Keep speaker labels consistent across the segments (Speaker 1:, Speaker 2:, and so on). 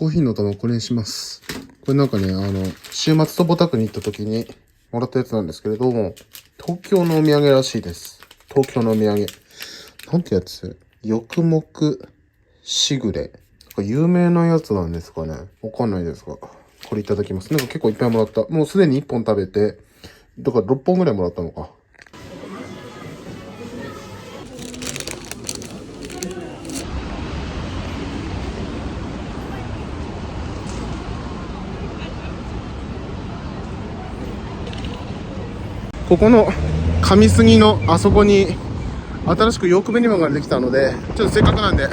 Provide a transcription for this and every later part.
Speaker 1: コーヒーの玉これにします。これなんかね、週末とぼたくに行った時にもらったやつなんですけれども、東京のお土産らしいです。東京のお土産。なんてやつ？翼木しぐれ。有名なやつなんですかね。わかんないですが。これいただきます。なんか結構いっぱいもらった。もうすでに1本食べて、だから6本ぐらいもらったのか。ここの上杉のあそこに新しくヨークベニマができたので、ちょっとせっかくなんで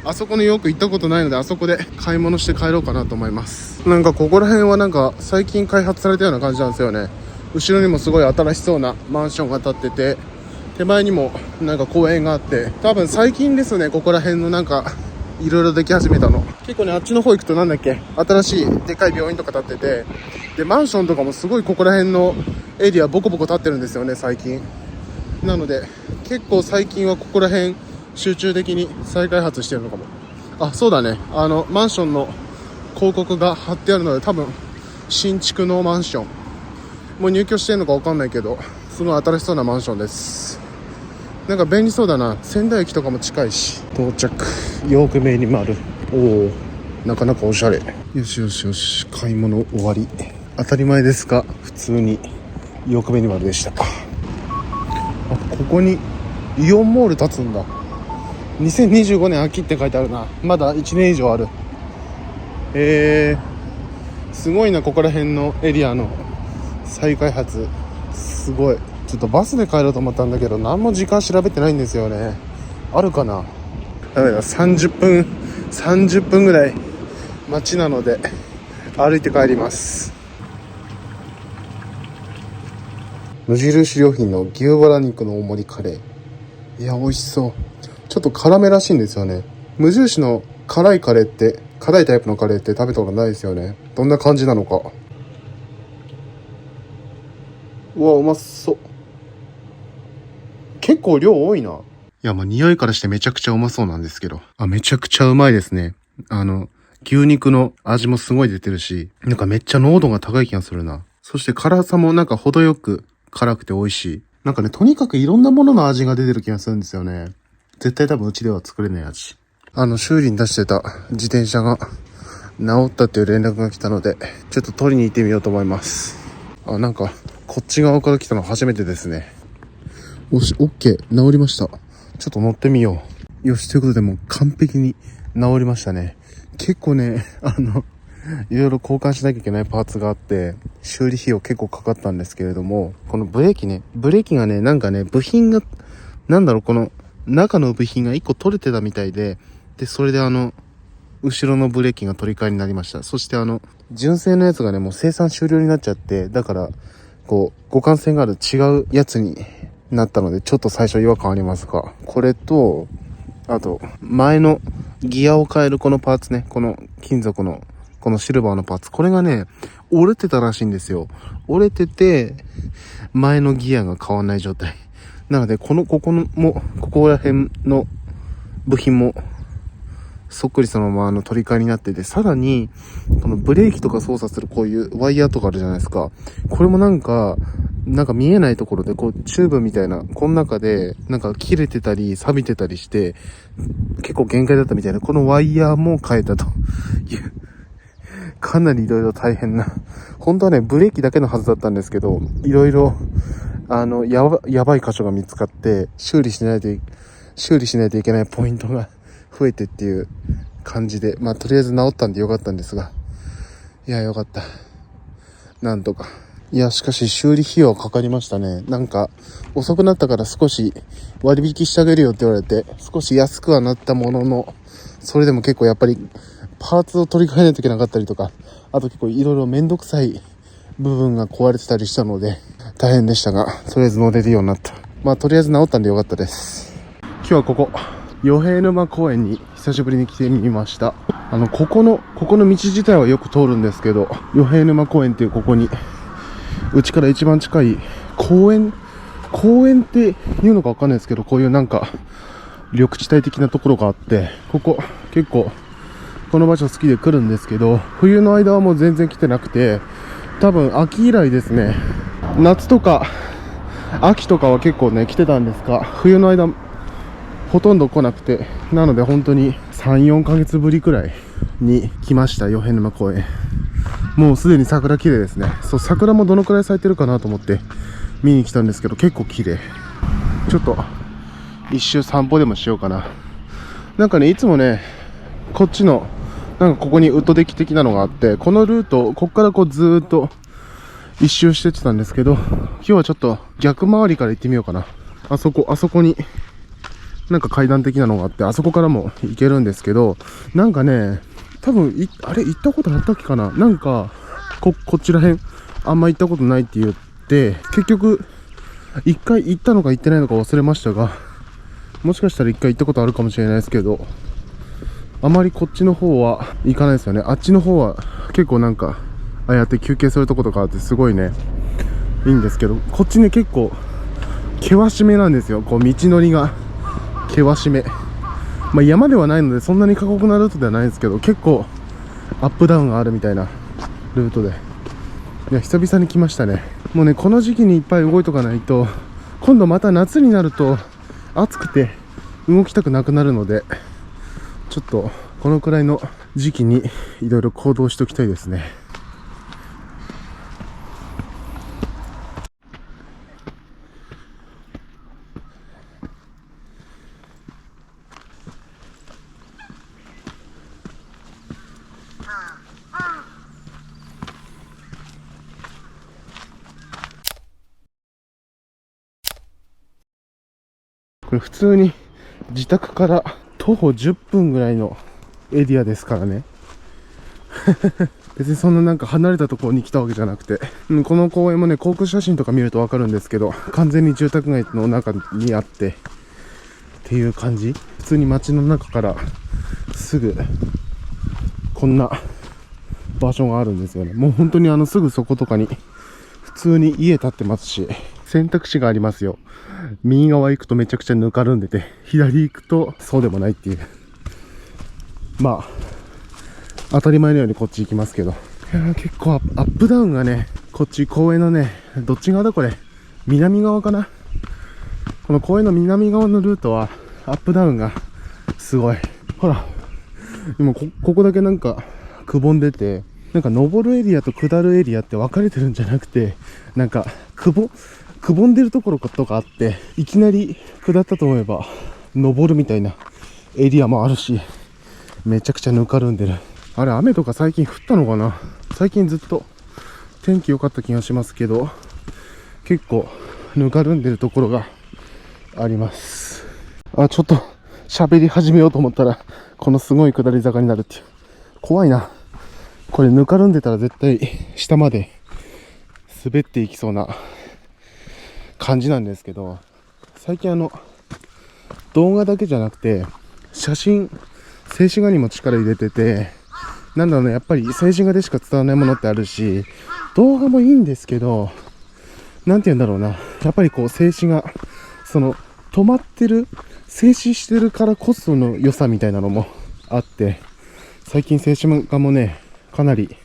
Speaker 1: あそこのヨーク行ったことないので、あそこで買い物して帰ろうかなと思います。なんかここら辺はなんか最近開発されたような感じなんですよね。後ろにもすごい新しそうなマンションが建ってて、手前にもなんか公園があって、多分最近ですね、ここら辺のなんかいろいろでき始めたの。結構ね、あっちの方行くとなんだっけ、新しいでかい病院とか建ってて、でマンションとかもすごいここら辺のエリアボコボコ建ってるんですよね、最近。なので結構最近はここら辺集中的に再開発してるのかも。あ、そうだね、マンションの広告が貼ってあるので、多分新築のマンション、もう入居してるのか分かんないけど、すごい新しそうなマンションです。なんか便利そうだな。仙台駅とかも近いし。到着。ヨークベニマル。おお、なかなかおしゃれ。よしよしよし、買い物終わり。当たり前ですが普通にヨークベニマルでした。あ、ここにイオンモール建つんだ。2025年秋って書いてあるな。まだ1年以上ある。すごいな、ここら辺のエリアの再開発。すごい。ちょっとバスで帰ろうと思ったんだけど、何も時間調べてないんですよね。あるかな。ダメだ、30分ぐらい街なので歩いて帰ります。無印良品の牛バラ肉の大盛りカレー。いや、美味しそう。ちょっと辛めらしいんですよね。無印の辛いタイプのカレーって食べたことないですよね。どんな感じなのか。うわ、うまそう。結構量多いな。いや、まあ匂いからしてめちゃくちゃうまそうなんですけど。あ、めちゃくちゃうまいですね。牛肉の味もすごい出てるし、なんかめっちゃ濃度が高い気がするな。そして辛さもなんか程よく辛くて美味しい。なんかね、とにかくいろんなものの味が出てる気がするんですよね。絶対多分うちでは作れない味。修理に出してた自転車が治ったっていう連絡が来たので、ちょっと取りに行ってみようと思います。あ、なんかこっち側から来たの初めてですね。オッケー、治りました。ちょっと乗ってみよう。よし、ということでもう完璧に治りましたね。結構ね、いろいろ交換しなきゃいけないパーツがあって、修理費用結構かかったんですけれども、このブレーキがね、なんかね、部品が、この中の部品が1個取れてたみたいで、それで後ろのブレーキが取り替えになりました。そして純正のやつがね、もう生産終了になっちゃって、だから、互換性がある違うやつになったので、ちょっと最初違和感ありますが、これと、あと、前のギアを変えるこのパーツね、この金属の、このシルバーのパーツ、これがね、折れてたらしいんですよ。折れてて、前のギアが変わんない状態。なので、ここら辺の部品も、そっくりそのまま取り替えになってて、さらに、このブレーキとか操作するこういうワイヤーとかあるじゃないですか。これもなんか見えないところで、チューブみたいな、この中で、切れてたり、錆びてたりして、結構限界だったみたいな、このワイヤーも変えたという、かなりいろいろ大変な。本当はね、ブレーキだけのはずだったんですけど、いろいろ、やばい箇所が見つかって、修理しないといけないポイントが増えてっていう感じで、まあとりあえず治ったんでよかったんですが、いやよかった、なんとか。いやしかし修理費用かかりましたね。遅くなったから少し割引してあげるよって言われて、少し安くはなったものの、それでも結構やっぱりパーツを取り替えないといけなかったりとか、あと結構いろいろめんどくさい部分が壊れてたりしたので大変でしたが、とりあえず乗れるようになった。まあとりあえず治ったんでよかったです。今日はここ与平沼公園に久しぶりに来てみました。ここの道自体はよく通るんですけど、与平沼公園っていうここに、うちから一番近い公園っていうのかわかんないですけど、こういう緑地帯的なところがあって、ここ結構この場所好きで来るんですけど、冬の間はもう全然来てなくて、多分秋以来ですね。夏とか秋とかは結構ね来てたんですが、冬の間ほとんど来なくて、なので本当に3、4ヶ月ぶりくらいに来ました、与平沼公園。もうすでに桜綺麗ですね。そう、桜もどのくらい咲いてるかなと思って見に来たんですけど、結構綺麗。ちょっと一周散歩でもしようかな。なんかね、いつもね、こっちのなんかここにウッドデッキ的なのがあって、このルートこっからこうずーっと一周してってたんですけど、今日はちょっと逆回りから行ってみようかな。あそこになんか階段的なのがあって、あそこからも行けるんですけど、なんかね、多分あれ行ったことあったっけかな。なんかこっちら辺あんま行ったことないって言って、結局一回行ったのか行ってないのか忘れましたが、もしかしたら一回行ったことあるかもしれないですけど、あまりこっちの方は行かないですよね。あっちの方は結構なんかああやって休憩するとことかあってすごいねいいんですけど、こっちね結構険しめなんですよ。こう道のりが険しめ。まあ山ではないのでそんなに過酷なルートではないんですけど、結構アップダウンがあるみたいなルートで、いや久々に来ましたね。もうねこの時期にいっぱい動いとかないと、今度また夏になると暑くて動きたくなくなるので、ちょっとこのくらいの時期にいろいろ行動しておきたいですね。これ普通に自宅から徒歩10分ぐらいのエリアですからね。別にそんななんか離れたところに来たわけじゃなくて、この公園もね、航空写真とか見るとわかるんですけど、完全に住宅街の中にあってっていう感じ。普通に街の中からすぐこんな場所があるんですよね。もう本当にすぐそことかに普通に家建ってますし、選択肢がありますよ。右側行くとめちゃくちゃぬかるんでて、左行くとそうでもないっていう。まあ当たり前のようにこっち行きますけど、いやー結構アップダウンがね、こっち公園のね、どっち側だこれ、南側かな。この公園の南側のルートはアップダウンがすごい。ほら今ここだけなんかくぼんでて、なんか登るエリアと下るエリアって分かれてるんじゃなくて、なんかくぼんでるところとかあって、いきなり下ったと思えば登るみたいなエリアもあるし、めちゃくちゃぬかるんでる。あれ雨とか最近降ったのかな。最近ずっと天気良かった気がしますけど、結構ぬかるんでるところがあります。あ、ちょっと喋り始めようと思ったらこのすごい下り坂になるっていう。怖いな。これぬかるんでたら絶対下まで滑っていきそうな感じなんですけど、最近動画だけじゃなくて写真、静止画にも力入れてて、なんだろうね、やっぱり静止画でしか伝わらないものってあるし、動画もいいんですけど、なんて言うんだろうな、やっぱりこう静止画、その止まってる、静止してるからこその良さみたいなのもあって、最近静止画もねかなり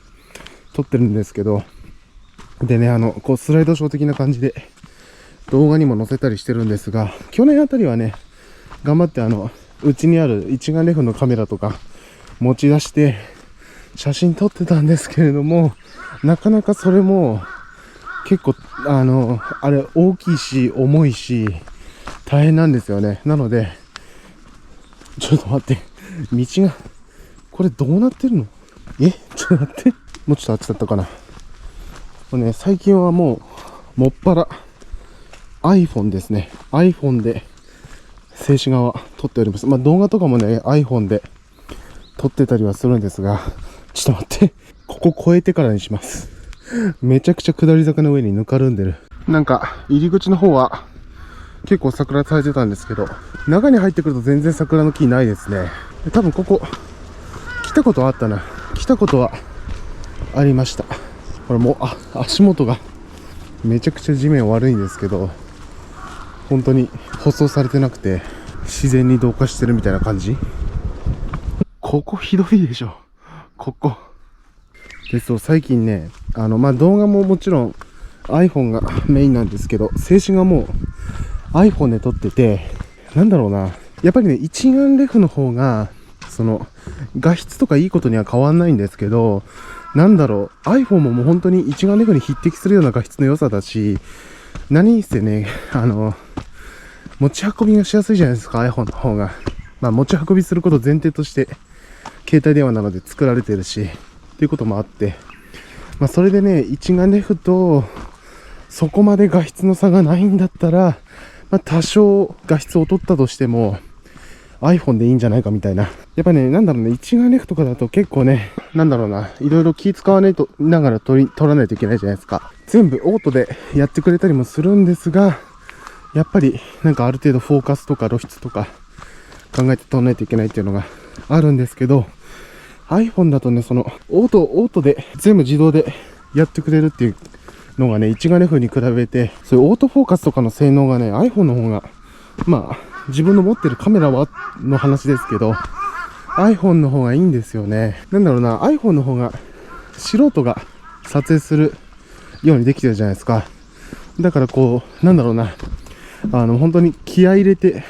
Speaker 1: 撮ってるんですけど、でね、こうスライドショー的な感じで動画にも載せたりしてるんですが、去年あたりはね頑張ってうちにある一眼レフのカメラとか持ち出して写真撮ってたんですけれども、なかなかそれも結構あれ大きいし重いし大変なんですよね。なのでちょっと待って、道がこれどうなってるの？ちょっと待って、もうちょっとあっちだったかな。これね、最近はもっぱら iPhone ですね。iPhone で静止画は撮っております。まあ動画とかもね iPhone で撮ってたりはするんですが、ちょっと待って、ここ越えてからにします。めちゃくちゃ下り坂の上にぬかるんでる。なんか入り口の方は結構桜咲いてたんですけど、中に入ってくると全然桜の木ないですね。多分ここ来たことはあったな。来たことはありました。これもう足元がめちゃくちゃ地面悪いんですけど、本当に舗装されてなくて自然に同化してるみたいな感じ。ここひどいでしょ。ここ。で、そう、最近ね、動画ももちろん iPhone がメインなんですけど、静止画も iPhone で撮ってて、なんだろうな。やっぱりね、一眼レフの方が、画質とかいいことには変わんないんですけど、なんだろう、iPhone ももう本当に一眼レフに匹敵するような画質の良さだし、何にせね、持ち運びがしやすいじゃないですか、iPhone の方が。まあ、持ち運びすることを前提として、携帯電話なので作られてるし、っていうこともあって、まあ、それでね、一眼レフと、そこまで画質の差がないんだったら、まあ、多少画質を劣ったとしても、iPhone でいいんじゃないかみたいな。やっぱね、なんだろうね、一眼レフとかだと結構ね、なんだろうな、いろいろ気使わないと、ながら撮らないといけないじゃないですか。全部オートでやってくれたりもするんですが、やっぱりなんかある程度フォーカスとか露出とか考えて撮らないといけないっていうのがあるんですけど、iPhone だとね、オートで全部自動でやってくれるっていうのがね、一眼レフに比べて、そういうオートフォーカスとかの性能がね、iPhone の方が、まあ、自分の持ってるカメラはの話ですけど、iPhone の方がいいんですよね。なんだろうな、iPhone の方が素人が撮影するようにできてるじゃないですか。だからこう、なんだろうな、本当に気合い入れて、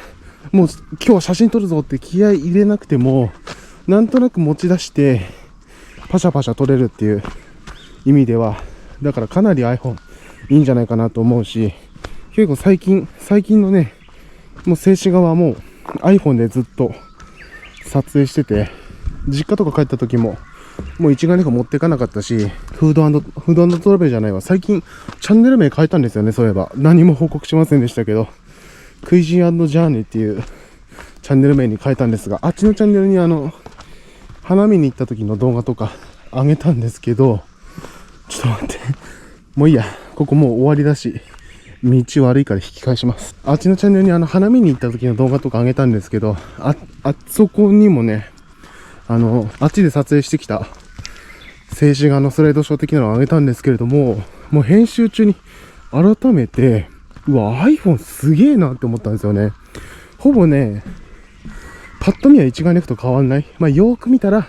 Speaker 1: もう今日は写真撮るぞって気合い入れなくても、なんとなく持ち出して、パシャパシャ撮れるっていう意味では、だからかなり iPhone いいんじゃないかなと思うし、結構最近のね、もう静止画はもう iPhone でずっと撮影してて、実家とか帰った時も、もう一眼レフ持っていかなかったし、フードトラベルじゃないわ。最近、チャンネル名変えたんですよね、そういえば。何も報告しませんでしたけど、クイジン&ジャーニーっていうチャンネル名に変えたんですが、あっちのチャンネルに花見に行った時の動画とか上げたんですけど、ちょっと待って。もういいや。ここもう終わりだし、道悪いから引き返します。あっちのチャンネルに花見に行った時の動画とか上げたんですけど、あそこにもね、あっちで撮影してきた静止画のスライドショー的なのを上げたんですけれども、もう編集中に改めて、うわ、iPhone すげえなって思ったんですよね。ほぼね、パッと見は一眼レフと変わんない。まあ、よーく見たら、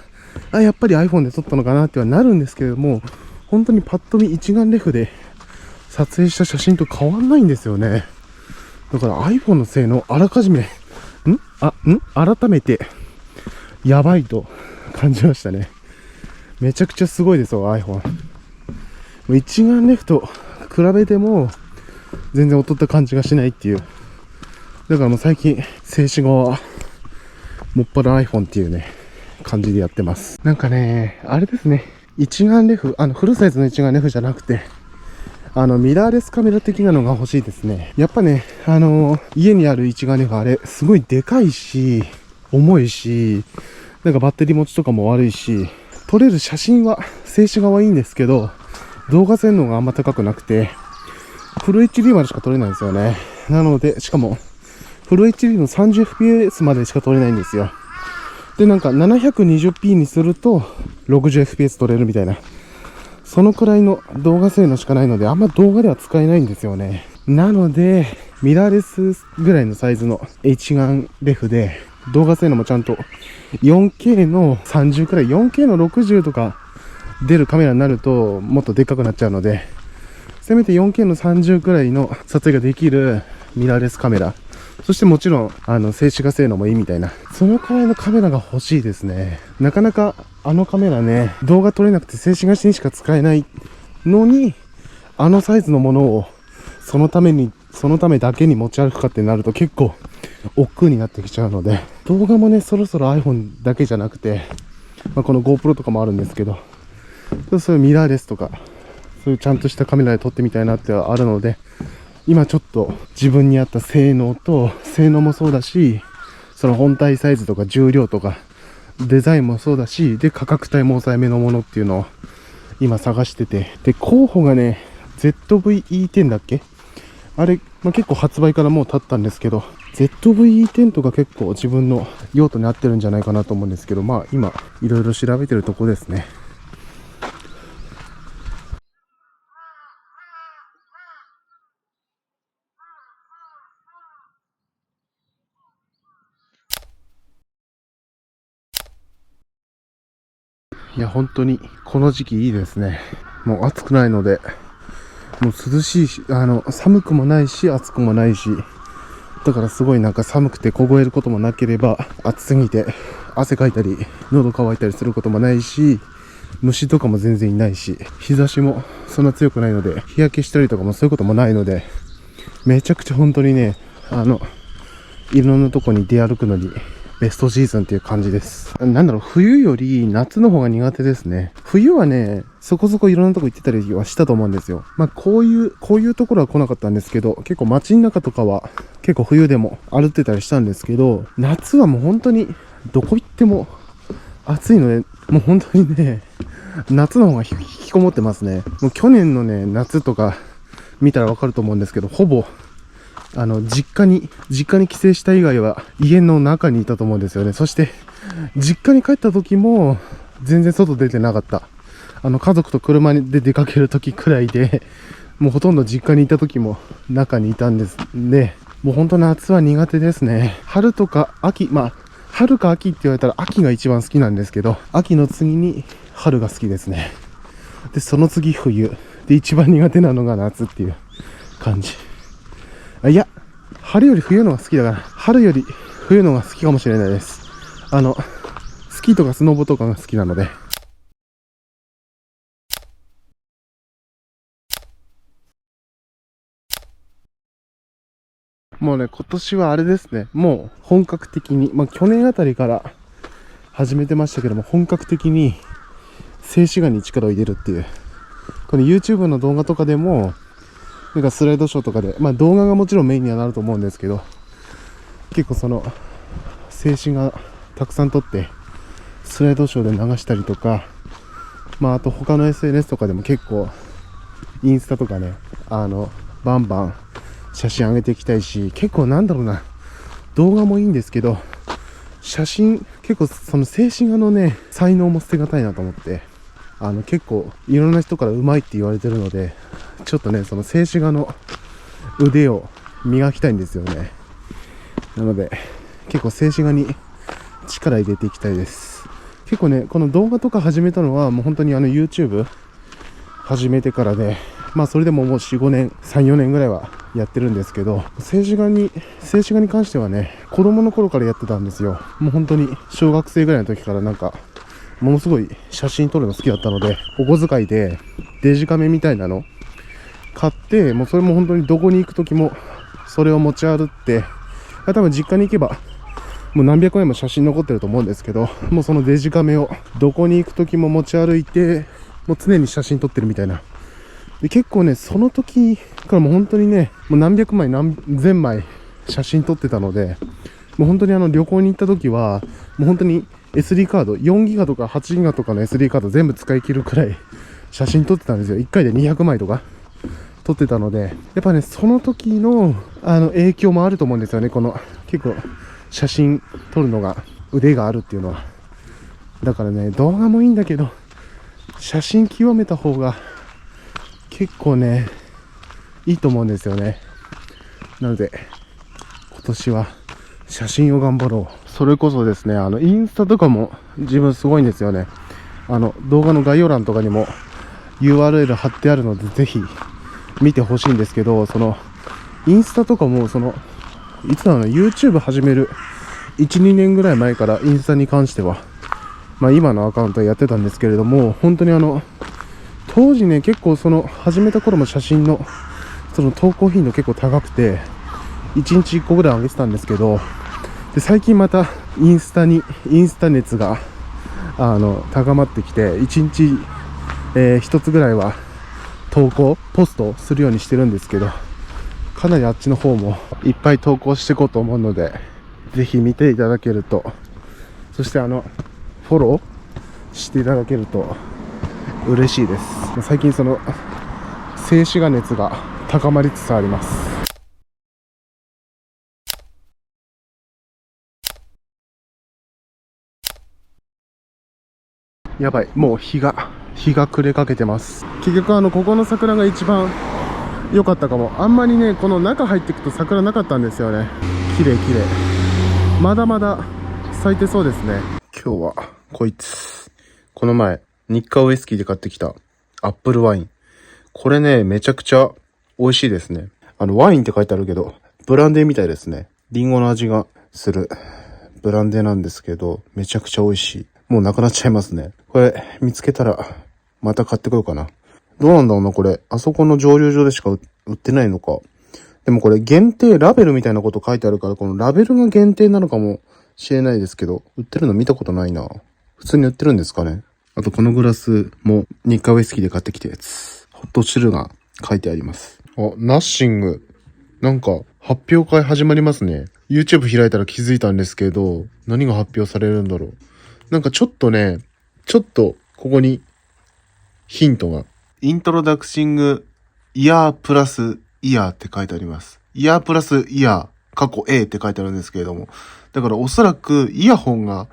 Speaker 1: やっぱり iPhone で撮ったのかなってはなるんですけれども、本当にパッと見一眼レフで撮影した写真と変わんないんですよね。だから iPhone の性能あらかじめ、改めて、やばいと感じましたね。めちゃくちゃすごいですよ、iPhone。一眼レフと比べても、全然劣った感じがしないっていう。だからもう最近、静止画は、もっぱら iPhone っていうね、感じでやってます。なんかね、あれですね。一眼レフ、フルサイズの一眼レフじゃなくて、ミラーレスカメラ的なのが欲しいですね。やっぱね、家にある一眼レフあれ、すごいでかいし、重いし、なんかバッテリー持ちとかも悪いし、撮れる写真は、静止画はいいんですけど、動画性能があんま高くなくて、フル HD までしか撮れないんですよね。なので、しかも、フル HD の 30fps までしか撮れないんですよ。で、なんか 720p にすると 60fps 撮れるみたいな。そのくらいの動画性能しかないので、あんま動画では使えないんですよね。なので、ミラーレスぐらいのサイズの一眼レフで、動画性能もちゃんと 4K の30くらい、4K の60とか出るカメラになるともっとでっかくなっちゃうので、せめて 4K の30くらいの撮影ができるミラーレスカメラ。そしてもちろん、静止画性能もいいみたいな。そのくらいのカメラが欲しいですね。なかなかあのカメラね、動画撮れなくて静止画にしか使えないのに、あのサイズのものをそのためだけに持ち歩くかってなると結構億劫になってきちゃうので、動画もね、そろそろ iPhone だけじゃなくて、この GoPro とかもあるんですけど、そういうミラーレスとか、そういうちゃんとしたカメラで撮ってみたいなってあるので、今ちょっと自分に合った性能もそうだし、その本体サイズとか重量とか、デザインもそうだし、で、価格帯も抑えめのものっていうのを今探してて、で、候補がね、ZV-E10 だっけあれ、結構発売からもう経ったんですけど、ZV-E10 とか結構自分の用途に合ってるんじゃないかなと思うんですけど、今、いろいろ調べてるとこですね。いや、本当に、この時期いいですね。もう暑くないので、もう涼しいし、寒くもないし、暑くもないし、だからすごいなんか寒くて凍えることもなければ、暑すぎて汗かいたり、喉乾いたりすることもないし、虫とかも全然いないし、日差しもそんな強くないので、日焼けしたりとかもそういうこともないので、めちゃくちゃ本当にね、いろんなとこに出歩くのに、ベストシーズンっていう感じです。なんだろう、冬より夏の方が苦手ですね。冬はね、そこそこいろんなとこ行ってたりはしたと思うんですよ。まあこういうところは来なかったんですけど、結構街の中とかは結構冬でも歩ってたりしたんですけど、夏はもう本当にどこ行っても暑いので、もう本当にね、夏の方が引きこもってますね。もう去年のね、夏とか見たらわかると思うんですけど、ほぼ実家に帰省した以外は家の中にいたと思うんですよね。そして、実家に帰った時も全然外出てなかった。家族と車で出かける時くらいで、もうほとんど実家にいた時も中にいたんですね。もう本当夏は苦手ですね。春とか秋、春か秋って言われたら秋が一番好きなんですけど、秋の次に春が好きですね。で、その次冬。で、一番苦手なのが夏っていう感じ。いや、春より冬のが好きだから、春より冬のが好きかもしれないです。スキーとかスノボとかが好きなので。もうね、今年はあれですね、もう本格的に、去年あたりから始めてましたけども、本格的に静止画に力を入れるっていう。この YouTube の動画とかでも、なんかスライドショーとかで、動画がもちろんメインにはなると思うんですけど、結構その静止画たくさん撮ってスライドショーで流したりとか、あと他の SNS とかでも結構インスタとかね、バンバン写真上げていきたいし、結構なんだろうな、動画もいいんですけど、写真結構その静止画のね才能も捨てがたいなと思って、結構いろんな人からうまいって言われてるので、ちょっとねその静止画の腕を磨きたいんですよね。なので結構静止画に力入れていきたいです。結構ねこの動画とか始めたのはもう本当にYouTube 始めてからで、それでももう4、5年、3、4年ぐらいはやってるんですけど、静止画に関してはね、子供の頃からやってたんですよ。もう本当に小学生ぐらいの時からなんか、ものすごい写真撮るの好きだったので、お小遣いでデジカメみたいなの買って、もうそれも本当にどこに行く時もそれを持ち歩って、多分実家に行けば、もう何百枚も写真残ってると思うんですけど、もうそのデジカメをどこに行く時も持ち歩いて、もう常に写真撮ってるみたいな。で結構ね、その時からもう本当にね、もう何百枚何千枚写真撮ってたので、もう本当に旅行に行った時は、もう本当に SD カード、4ギガとか8ギガとかの SD カード全部使い切るくらい写真撮ってたんですよ。1回で200枚とか撮ってたので、やっぱね、その時の影響もあると思うんですよね。この結構写真撮るのが腕があるっていうのは。だからね、動画もいいんだけど、写真極めた方が結構ねいいと思うんですよね。なので今年は写真を頑張ろう。それこそですね、インスタとかも自分すごいんですよね。動画の概要欄とかにも URL 貼ってあるのでぜひ見てほしいんですけど、そのインスタとかもいつだろうな、 YouTube 始める 1,2 年ぐらい前からインスタに関しては今のアカウントやってたんですけれども、本当に当時ね、結構始めた頃も写真の投稿頻度結構高くて、1日1個ぐらい上げてたんですけど、で最近またインスタ熱が高まってきて、1日、1つぐらいはポストするようにしてるんですけど、かなりあっちの方もいっぱい投稿していこうと思うので、ぜひ見ていただけると、そしてフォローしていただけると嬉しいです。最近静止画熱が高まりつつあります。やばい、もう日が暮れかけてます。結局ここの桜が一番良かったかも。あんまりねこの中入っていくと桜なかったんですよね。綺麗。まだまだ咲いてそうですね。今日はこいつこの前、日課ウイスキーで買ってきたアップルワイン。これね、めちゃくちゃ美味しいですね。ワインって書いてあるけど、ブランデーみたいですね。リンゴの味がするブランデーなんですけど、めちゃくちゃ美味しい。もうなくなっちゃいますね。これ、見つけたら、また買ってこようかな。どうなんだろうな、これ。あそこの蒸留所でしか売ってないのか。でもこれ限定ラベルみたいなこと書いてあるから、このラベルが限定なのかもしれないですけど、売ってるの見たことないな。普通に売ってるんですかね。あとこのグラスも日課ウイスキーで買ってきたやつ。ホットチルが書いてあります。ナッシング。なんか発表会始まりますね。YouTube 開いたら気づいたんですけど、何が発表されるんだろう。なんかちょっとここにヒントが。イントロダクシングイヤープラスイヤーって書いてあります。イヤープラスイヤー、過去 A って書いてあるんですけれども。だからおそらくイヤホンが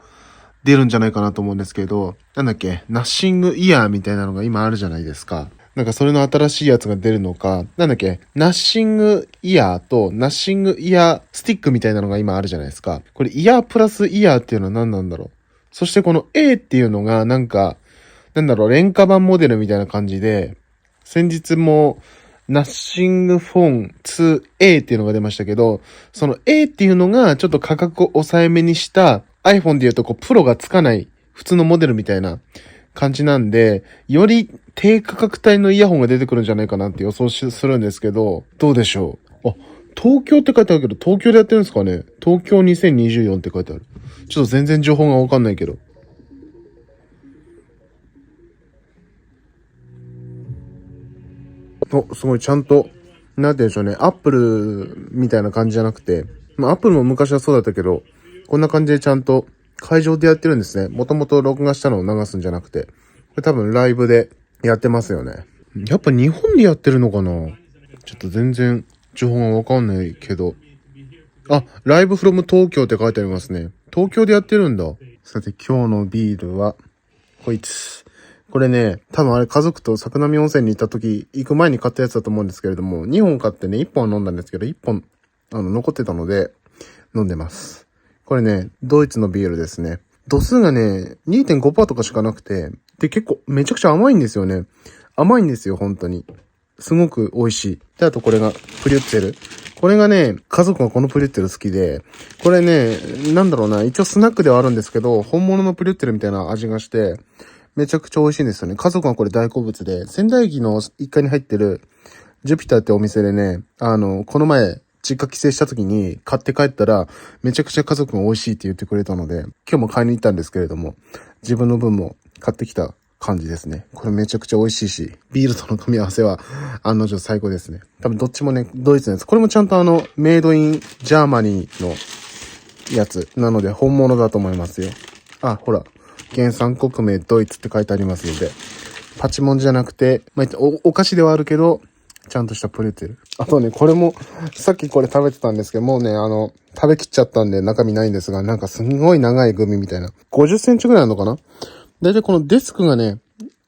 Speaker 1: 出るんじゃないかなと思うんですけど、ナッシングイヤーみたいなのが今あるじゃないですか。なんかそれの新しいやつが出るのか、ナッシングイヤーとナッシングイヤースティックみたいなのが今あるじゃないですか。これイヤープラスイヤーっていうのは何なんだろう。そしてこの A っていうのが廉価版モデルみたいな感じで、先日もナッシングフォン 2A っていうのが出ましたけど、その A っていうのがちょっと価格を抑えめにした iPhone でいうとプロがつかない普通のモデルみたいな感じなんで、より低価格帯のイヤホンが出てくるんじゃないかなって予想するんですけど、どうでしょう。東京って書いてあるけど、東京でやってるんですかね。東京2024って書いてある。ちょっと全然情報がわかんないけど。すごいちゃんと、なんて言うんでしょうね。アップルみたいな感じじゃなくて、アップルも昔はそうだったけど、こんな感じでちゃんと会場でやってるんですね。もともと録画したのを流すんじゃなくて。これ多分ライブでやってますよね。やっぱ日本でやってるのかな？ちょっと全然情報がわかんないけど。ライブフロム東京って書いてありますね。東京でやってるんだ。さて今日のビールは、こいつ。これね、多分あれ家族と桜波温泉に行った時、行く前に買ったやつだと思うんですけれども、2本買ってね、1本は飲んだんですけど、1本、残ってたので、飲んでます。これね、ドイツのビールですね。度数がね、2.5% とかしかなくて、で、結構、めちゃくちゃ甘いんですよね。甘いんですよ、本当に。すごく美味しい。で、あとこれが、プリュッツェル。これがね、家族がこのプリュッツェル好きで、これね、一応スナックではあるんですけど、本物のプリュッツェルみたいな味がして、めちゃくちゃ美味しいんですよね。家族がこれ大好物で、仙台駅の1階に入ってる、ジュピターってお店でね、この前、実家帰省した時に買って帰ったら、めちゃくちゃ家族が美味しいって言ってくれたので、今日も買いに行ったんですけれども、自分の分も買ってきた感じですね。これめちゃくちゃ美味しいし、ビールとの組み合わせは案の定最高ですね。多分どっちもね、ドイツのやつ。これもちゃんとメイドインジャーマニーのやつなので本物だと思いますよ。ほら。原産国名ドイツって書いてありますので、パチモンじゃなくて、お菓子ではあるけど、ちゃんとしたプリュッツェル。あとね、これも、さっきこれ食べてたんですけど、もうね、食べきっちゃったんで中身ないんですが、なんかすんごい長いグミみたいな。50センチぐらいあるのかな？だいたいこのデスクがね、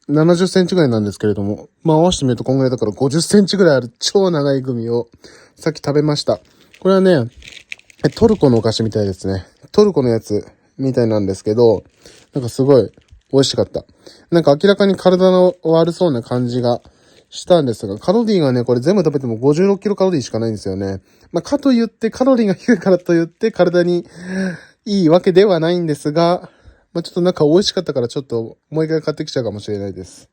Speaker 1: 70センチぐらいなんですけれども、合わせてみるとこんぐらいだから50センチぐらいある超長いグミをさっき食べました。これはね、トルコのお菓子みたいですね。トルコのやつみたいなんですけど、なんかすごい美味しかった。なんか明らかに体の悪そうな感じがしたんですが、カロリーがね、これ全部食べても56キロカロリーしかないんですよね。かといってカロリーが低いからといって体にいいわけではないんですが、ちょっとなんか美味しかったからちょっともう一回買ってきちゃうかもしれないです。